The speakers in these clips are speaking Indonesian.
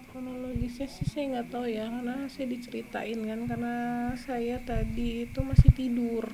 Kronologisnya sih saya nggak tahu ya, karena saya diceritain kan, karena saya tadi itu masih tidur.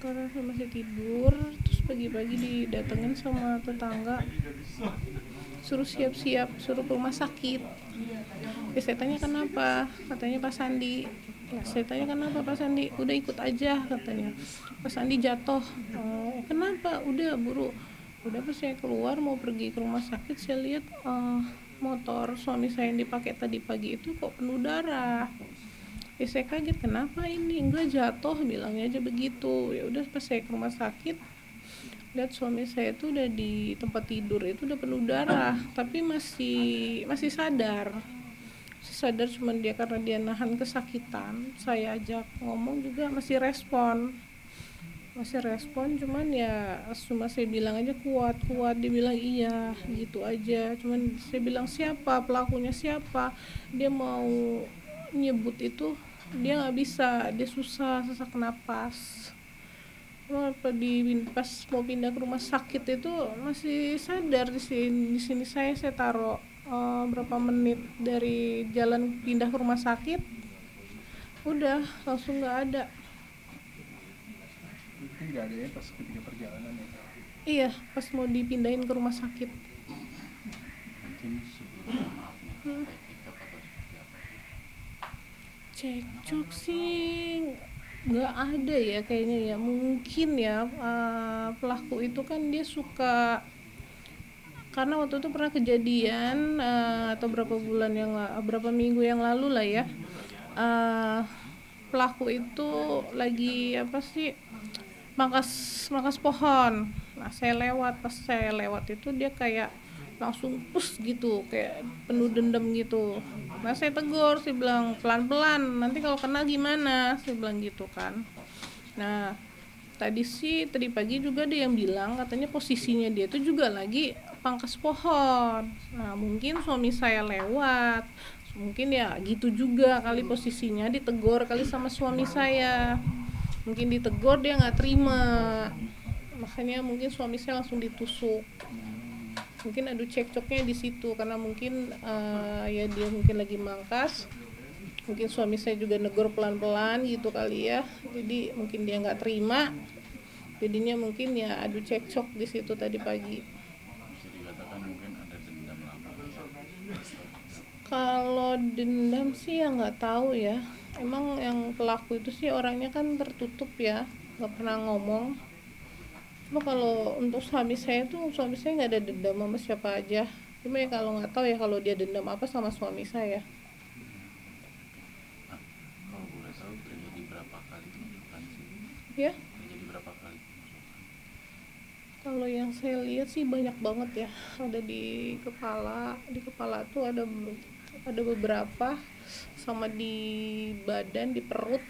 Karena saya masih tidur, terus pagi-pagi didatengin sama tetangga, suruh siap-siap, suruh ke rumah sakit. Ya, saya tanya kenapa, katanya Pak Sandi. Nah, saya tanya kenapa Pak Sandi, udah ikut aja katanya. Pak Sandi jatuh. Kenapa? Udah buru. Udah pas saya keluar mau pergi ke rumah sakit, saya lihat motor suami saya yang dipakai tadi pagi itu kok penuh darah. Ya saya kaget, kenapa ini? Enggak, jatuh, bilangnya aja begitu. Ya udah pas saya ke rumah sakit, lihat suami saya tuh udah di tempat tidur itu udah penuh darah, tapi masih sadar. Sadar, cuman dia karena dia nahan kesakitan. Saya ajak ngomong juga masih respon, cuman ya cuma saya bilang aja kuat, dia bilang iya gitu aja. Cuman saya bilang siapa pelakunya, siapa, dia mau nyebut itu dia nggak bisa, dia susah, sesak napas. Pas mau pindah ke rumah sakit itu masih sadar. Di sini saya taruh berapa menit dari jalan pindah ke rumah sakit, udah langsung nggak ada. Mungkin nggak ada ya pas ketika perjalanan ya. Iya, pas mau dipindahin ke rumah sakit. Mungkin sebelumnya maafnya Cekcok sih nggak ada ya kayaknya ya. Mungkin ya pelaku itu kan dia suka, karena waktu itu pernah kejadian atau berapa minggu yang lalu lah ya, pelaku itu lagi apa sih, mangkas pohon. Nah pas saya lewat itu dia kayak langsung pus gitu, kayak penuh dendam gitu. Nah saya tegur, saya bilang pelan-pelan, nanti kalau kena gimana, saya bilang gitu kan. Nah tadi pagi juga dia yang bilang, katanya posisinya dia itu juga lagi pangkas pohon. Nah mungkin suami saya lewat, mungkin ya gitu juga kali posisinya, ditegur kali sama suami saya. Mungkin ditegur dia nggak terima, makanya mungkin suami saya langsung ditusuk. Mungkin adu cekcoknya di situ, karena mungkin ya dia mungkin lagi mangkas, mungkin suami saya juga negor pelan-pelan gitu kali ya, jadi mungkin dia nggak terima, jadinya mungkin ya adu cekcok di situ tadi pagi. bisa dikatakan mungkin ada dendam lama. Kalau dendam sih ya nggak tahu ya. Emang yang pelaku itu sih orangnya kan tertutup ya, nggak pernah ngomong. Cuma kalau untuk suami saya nggak ada dendam sama siapa aja. Cuma ya kalau nggak tahu ya kalau dia dendam apa sama suami saya. Nah, kalau boleh tahu terjadi berapa kali penusukan sih? Ya, Terjadi berapa kali penusukan? kalau yang saya lihat sih banyak banget ya. Ada di kepala tuh ada beberapa, sama di badan, di perut,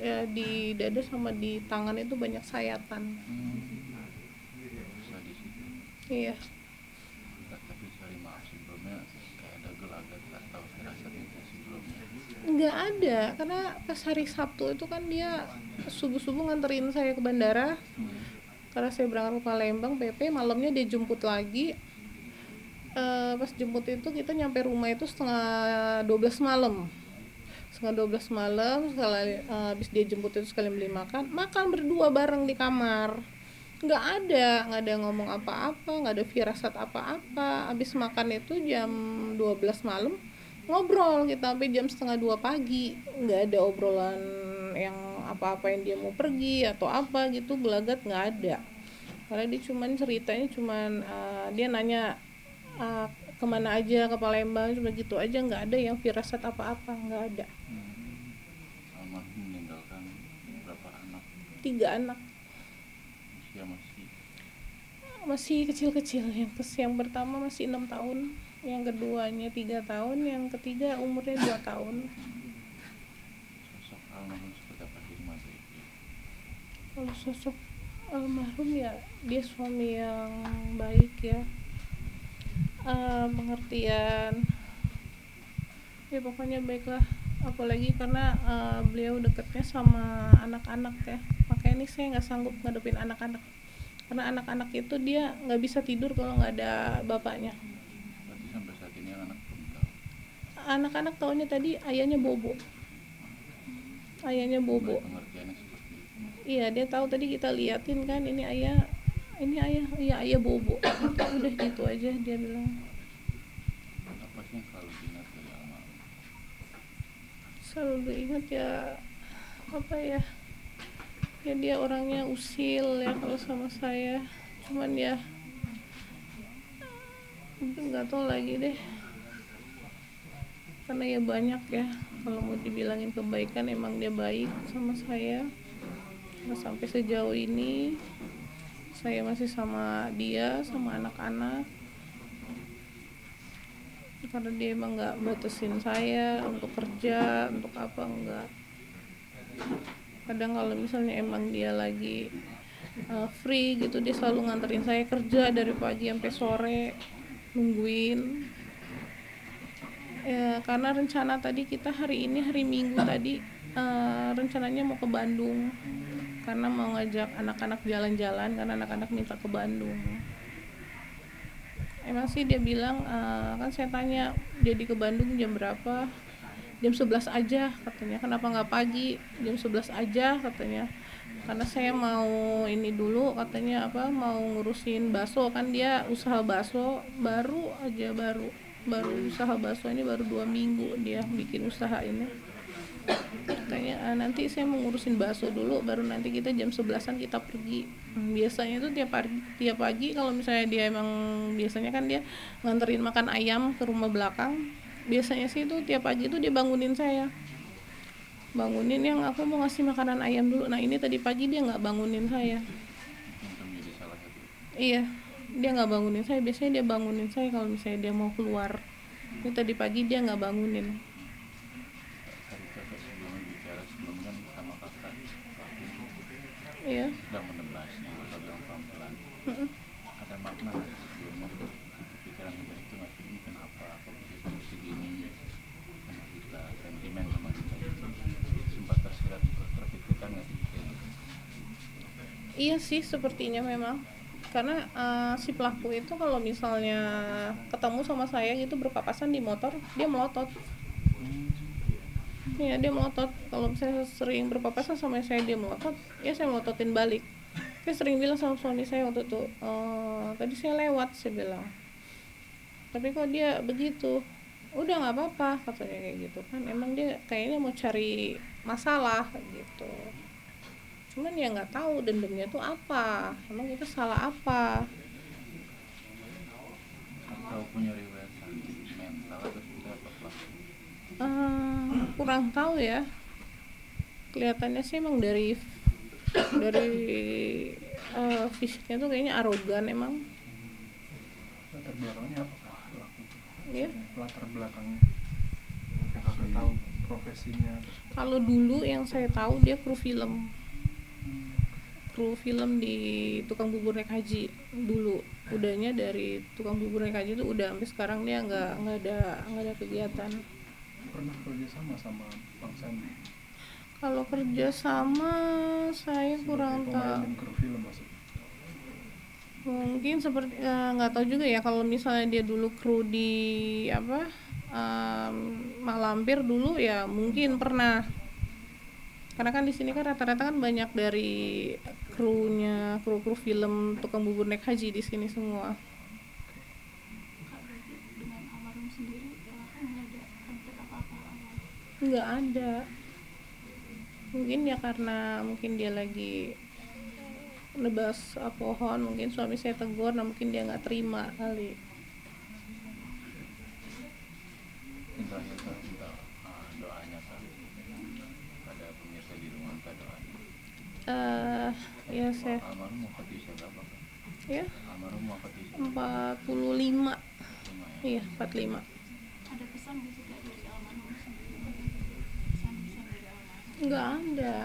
ya, di dada sama di tangan itu banyak sayatan. Bisa di situ. Iya. Tapi sorry, maaf sebelumnya kayak ada gelagat atau firasat itu sebelumnya. Nggak ada, karena pas hari Sabtu itu kan dia subuh-subuh nganterin saya ke bandara. Karena saya berangkat ke Palembang PP, malamnya dia jemput lagi. Pas jemput itu kita nyampe rumah itu setengah 12 malam. Setelah habis dia jemput itu sekalian beli makan berdua bareng di kamar. Nggak ada ngomong apa-apa, nggak ada firasat apa-apa. Habis makan itu jam 12 malam, ngobrol kita sampai jam setengah 2 pagi. Nggak ada obrolan yang apa-apa yang dia mau pergi atau apa gitu, gelagat nggak ada. Karena dia ceritanya dia nanya kemana aja, ke Palembang, cuma gitu aja, nggak ada yang firasat apa-apa, nggak ada. Almarhum meninggalkan berapa anak? 3 anak, Usia masih kecil-kecil. Yang pertama masih 6 tahun, yang keduanya 3 tahun, yang ketiga umurnya 2 tahun. Sosok almarhum seperti apa di rumah itu? Kalau sosok almarhum ya dia suami yang baik ya, pengertian, ya pokoknya baiklah. Apalagi karena beliau dekatnya sama anak-anak ya, makanya ini saya nggak sanggup ngadepin anak-anak, karena anak-anak itu dia nggak bisa tidur kalau nggak ada bapaknya. Berarti sampai saat ini anak belum tahu? anak-anak taunya tadi ayahnya bobo. Mulai pengertiannya seperti itu. Iya, dia tahu tadi kita liatin kan, ini ayah, iya ayah bobo. Udah gitu aja dia bilang. Apa sih yang selalu diingat dari almarhum? Selalu ingat ya, apa ya, ya dia orangnya usil ya kalau sama saya. Cuman ya nggak tahu lagi deh, karena ya banyak ya, kalau mau dibilangin kebaikan emang dia baik sama saya. Nah, sampai sejauh ini saya masih sama dia, sama anak-anak, karena dia emang nggak batasin saya untuk kerja, untuk apa, enggak. Kadang kalau misalnya emang dia lagi free gitu, dia selalu nganterin saya kerja dari pagi sampai sore, nungguin ya, karena rencana tadi kita hari ini, hari Minggu tadi, rencananya mau ke Bandung, karena mau ngajak anak-anak jalan-jalan, karena anak-anak minta ke Bandung. Emang sih dia bilang, kan saya tanya jadi ke Bandung jam berapa, jam 11 aja katanya, kenapa nggak pagi, jam 11 aja katanya, karena saya mau ini dulu katanya, apa, mau ngurusin bakso, kan dia usaha bakso baru usaha bakso ini baru 2 minggu dia bikin usaha ini. Katanya nanti saya mau ngurusin bakso dulu, baru nanti kita jam 11-an kita pergi. Biasanya tuh tiap pagi kalau misalnya dia emang, biasanya kan dia nganterin makan ayam ke rumah belakang, biasanya sih tuh tiap pagi tuh dia bangunin saya, bangunin yang aku mau ngasih makanan ayam dulu. Nah ini tadi pagi dia nggak bangunin saya. Itu menjadi salah satu. Iya, dia nggak bangunin saya. Biasanya dia bangunin saya kalau misalnya dia mau keluar. Ini tadi pagi dia nggak bangunin. Tadi kakak sebelumnya bicara kan sama kakak, Iya. sedang menebasi kalau bilang pelan-pelan. Ada makna sebelumnya pikiran kita itu nggak ini kenapa aku bisa seperti gini sama kita, sentimen sama kita itu sempat terpikirkan nggak sih kayak gitu? Iya sih, sepertinya memang. Karena si pelaku itu kalau misalnya ketemu sama saya gitu berpapasan di motor, dia melotot. Iya, dia melotot. Kalau misalnya sering berpapasan sama saya, dia melotot, ya saya melototin balik. Saya sering bilang sama suami saya waktu itu, tadi saya lewat, saya bilang, tapi kok dia begitu. Udah nggak apa-apa katanya, kayak gitu kan, emang dia kayaknya mau cari masalah gitu. Cuman ya nggak tahu dendamnya tuh apa, emang kita salah apa. Atau punya riwayat sakit mental atau seperti apa pelaku? Kurang tahu ya, kelihatannya sih emang dari fisiknya tuh kayaknya arogan emang. Latar belakangnya apa Kak pelaku? Ya, Latar belakangnya yang kakak tahu, profesinya. kalau dulu yang saya tahu dia kru film di tukang bubur naik haji dulu. Udahnya dari tukang bubur naik haji itu udah sampai sekarang dia nggak ada kegiatan. Pernah kerja sama Bang Sandi? Kalau kerja sama saya kurang sebagai pemain tahu. dan kru film maksudnya. Mungkin seperti nggak tahu juga ya, kalau misalnya dia dulu kru di apa, Mak Lampir dulu ya mungkin pernah, karena kan di sini kan rata-rata kan banyak dari kru film tukang bubur naik haji di sini semua. Dengan almarhum sendiri nggak ada konflik apa-apa awal? Nggak ada, mungkin ya karena mungkin dia lagi nebas pohon, mungkin suami saya tegur, nah mungkin dia nggak terima kali. Yang terakhir Kak, minta doanya Kak pada pemirsa di rumah Kak, doanya. Ya saya Almarhum wafat di usia berapa Kak? ya Almarhum wafat di usia 45. 5 ya? Iya, 45. Ada pesan nggak sih Kak dari almarhum sendiri? Pesan-pesan dari almarhum? Nggak ada.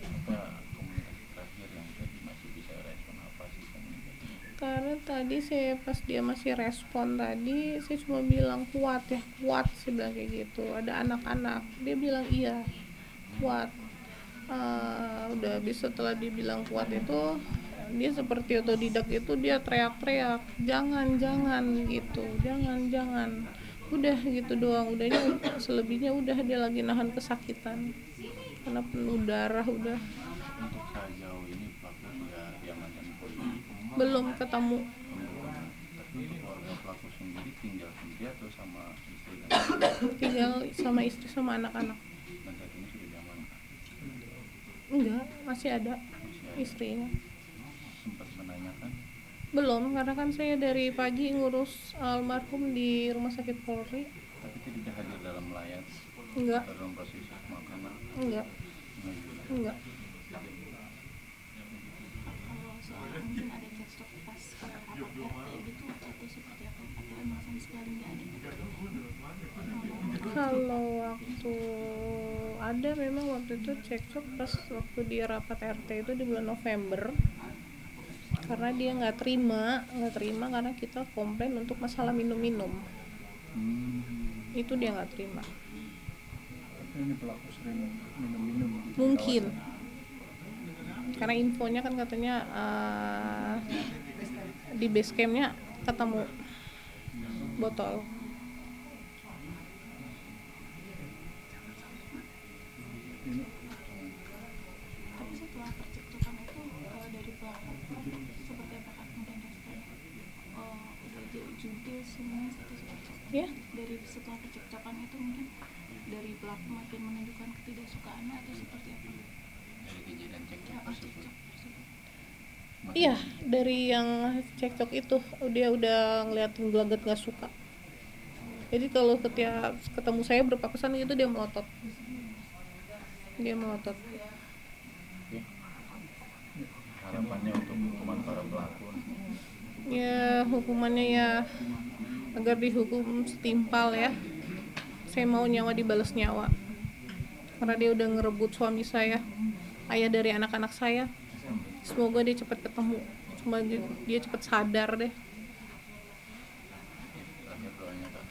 Apa komunikasi terakhir yang tadi masih bisa respon apa sih komunikasinya? Karena tadi saya pas dia masih respon tadi, saya cuma bilang kuat ya, kuat, saya bilang kayak gitu. Ada anak-anak, dia bilang iya, kuat. Udah habis setelah dibilang kuat itu, dia seperti otodidak itu, dia teriak-teriak, jangan gitu, jangan. Udah gitu doang, udahnya selebihnya udah dia lagi nahan kesakitan karena penuh darah udah. Untuk sejauh ini pelaku sudah diamankan polisi. Belum ketemu. Tapi untuk keluarga pelaku sendiri tinggal sendiri atau sama istri dan anak? Tinggal sama istri sama anak-anak. Dan saat ini sudah diamankan. Enggak, masih ada Masih ada. istrinya. Sempat menanyakan. Belum, karena kan saya dari pagi ngurus almarhum di rumah sakit Polri. Tapi tidak hadir dalam melayat Enggak, atau dalam proses pemakaman. enggak, enggak. Kalau soal mungkin ada cekcok pas rapat RT gitu atau seperti apa, atau emang sama sekali nggak ada? Kalau waktu ada, memang waktu itu cekcok pas waktu di rapat RT itu di bulan November, karena dia nggak terima karena kita komplain untuk masalah minum-minum. Itu dia nggak terima. Tapi ini pelaku sering minum-minum gitu. Mungkin karena infonya kan katanya di base campnya ketemu botol. Ini Tapi setelah percekcokan itu dari pelaku seperti apa Kak mungkin responnya? Udah judul semuanya satu seperti apa? Ya, Dari setelah percekcokan itu mungkin dari pelaku makin menunjukkan ketidaksukaannya atau seperti apa? Dari kejadian cekcok Cekcok tersebut. tersebut. iya, dari yang cekcok itu dia udah ngeliatin gelagat nggak suka. Jadi kalau setiap ketemu saya berpapasan gitu dia melotot. Oke. Harapannya untuk hukuman para pelaku. Ya hukumannya ya agar dihukum setimpal ya. Saya mau nyawa dibalas nyawa, karena dia udah ngerebut suami saya, ayah dari anak-anak saya. Semoga dia cepat ketemu, semoga dia cepat sadar deh. Terakhir doanya Kak.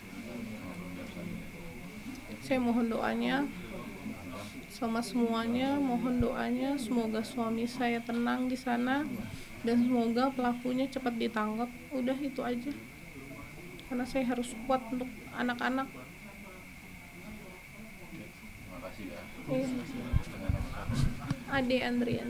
Saya mohon doanya sama semuanya, mohon doanya semoga suami saya tenang di sana dan semoga pelakunya cepat ditangkap. Udah itu aja, karena saya harus kuat untuk anak-anak. Terima kasih Kak. Iya. Dengan nama siapa? Ade Andrian.